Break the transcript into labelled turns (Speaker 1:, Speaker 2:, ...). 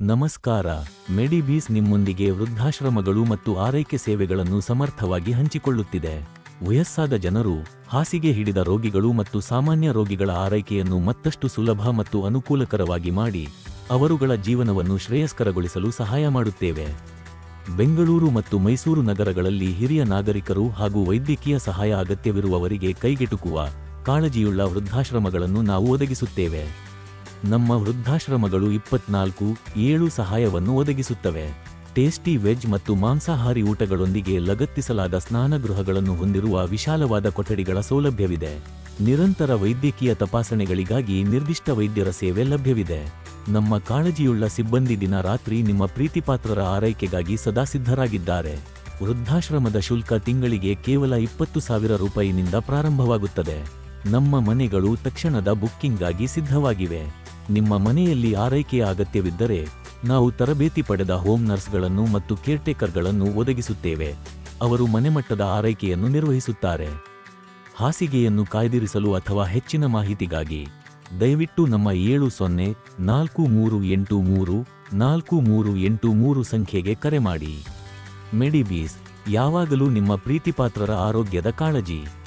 Speaker 1: ನಮಸ್ಕಾರ. ಮೆಡಿಬೀಸ್ ನಿಮ್ಮೊಂದಿಗೆ ವೃದ್ಧಾಶ್ರಮಗಳು ಮತ್ತು ಆರೈಕೆ ಸೇವೆಗಳನ್ನು ಸಮರ್ಥವಾಗಿ ಹಂಚಿಕೊಳ್ಳುತ್ತಿದೆ. ವಯಸ್ಸಾದ ಜನರು, ಹಾಸಿಗೆ ಹಿಡಿದ ರೋಗಿಗಳು ಮತ್ತು ಸಾಮಾನ್ಯ ರೋಗಿಗಳ ಆರೈಕೆಯನ್ನು ಮತ್ತಷ್ಟು ಸುಲಭ ಮತ್ತು ಅನುಕೂಲಕರವಾಗಿ ಮಾಡಿ, ಅವರುಗಳ ಜೀವನವನ್ನು ಶ್ರೇಯಸ್ಕರಗೊಳಿಸಲು ಸಹಾಯ ಮಾಡುತ್ತೇವೆ. ಬೆಂಗಳೂರು ಮತ್ತು ಮೈಸೂರು ನಗರಗಳಲ್ಲಿ ಹಿರಿಯ ನಾಗರಿಕರು ಹಾಗೂ ವೈದ್ಯಕೀಯ ಸಹಾಯ ಅಗತ್ಯವಿರುವವರಿಗೆ ಕೈಗೆಟುಕುವ, ಕಾಳಜಿಯುಳ್ಳ ವೃದ್ಧಾಶ್ರಮಗಳನ್ನು ನಾವು ಒದಗಿಸುತ್ತೇವೆ. ನಮ್ಮ ವೃದ್ಧಾಶ್ರಮಗಳು 24/7 ಸಹಾಯವನ್ನು ಒದಗಿಸುತ್ತವೆ. ಟೇಸ್ಟಿ ವೆಜ್ ಮತ್ತು ಮಾಂಸಾಹಾರಿ ಊಟಗಳೊಂದಿಗೆ ಲಗತ್ತಿಸಲಾದ ಸ್ನಾನಗೃಹಗಳನ್ನು ಹೊಂದಿರುವ ವಿಶಾಲವಾದ ಕೊಠಡಿಗಳ ಸೌಲಭ್ಯವಿದೆ. ನಿರಂತರ ವೈದ್ಯಕೀಯ ತಪಾಸಣೆಗಳಿಗಾಗಿ ನಿರ್ದಿಷ್ಟ ವೈದ್ಯರ ಸೇವೆ ಲಭ್ಯವಿದೆ. ನಮ್ಮ ಕಾಳಜಿಯುಳ್ಳ ಸಿಬ್ಬಂದಿ ದಿನ-ರಾತ್ರಿ ನಿಮ್ಮ ಪ್ರೀತಿಪಾತ್ರರ ಆರೈಕೆಗಾಗಿ ಸದಾ ಸಿದ್ಧರಾಗಿದ್ದಾರೆ. ವೃದ್ಧಾಶ್ರಮದ ಶುಲ್ಕ ತಿಂಗಳಿಗೆ ಕೇವಲ 20,000 ರೂಪಾಯಿನಿಂದ ಪ್ರಾರಂಭವಾಗುತ್ತದೆ. ನಮ್ಮ ಮನೆಗಳು ತಕ್ಷಣದ ಬುಕ್ಕಿಂಗ್ಗಾಗಿ ಸಿದ್ಧವಾಗಿವೆ. ನಿಮ್ಮ ಮನೆಯಲ್ಲಿ ಆರೈಕೆಯ ಅಗತ್ಯವಿದ್ದರೆ, ನಾವು ತರಬೇತಿ ಪಡೆದ ಹೋಮ್ ನರ್ಸ್ಗಳನ್ನು ಮತ್ತು ಕೇರ್ಟೇಕರ್ಗಳನ್ನು ಒದಗಿಸುತ್ತೇವೆ. ಅವರು ಮನೆಮಟ್ಟದ ಆರೈಕೆಯನ್ನು ನಿರ್ವಹಿಸುತ್ತಾರೆ. ಹಾಸಿಗೆಯನ್ನು ಕಾಯ್ದಿರಿಸಲು ಅಥವಾ ಹೆಚ್ಚಿನ ಮಾಹಿತಿಗಾಗಿ ದಯವಿಟ್ಟು ನಮ್ಮ 7043834343 ಸಂಖ್ಯೆಗೆ ಕರೆ ಮಾಡಿ. ಮೆಡಿಬೀಸ್, ಯಾವಾಗಲೂ ನಿಮ್ಮ ಪ್ರೀತಿಪಾತ್ರರ ಆರೋಗ್ಯದ ಕಾಳಜಿ.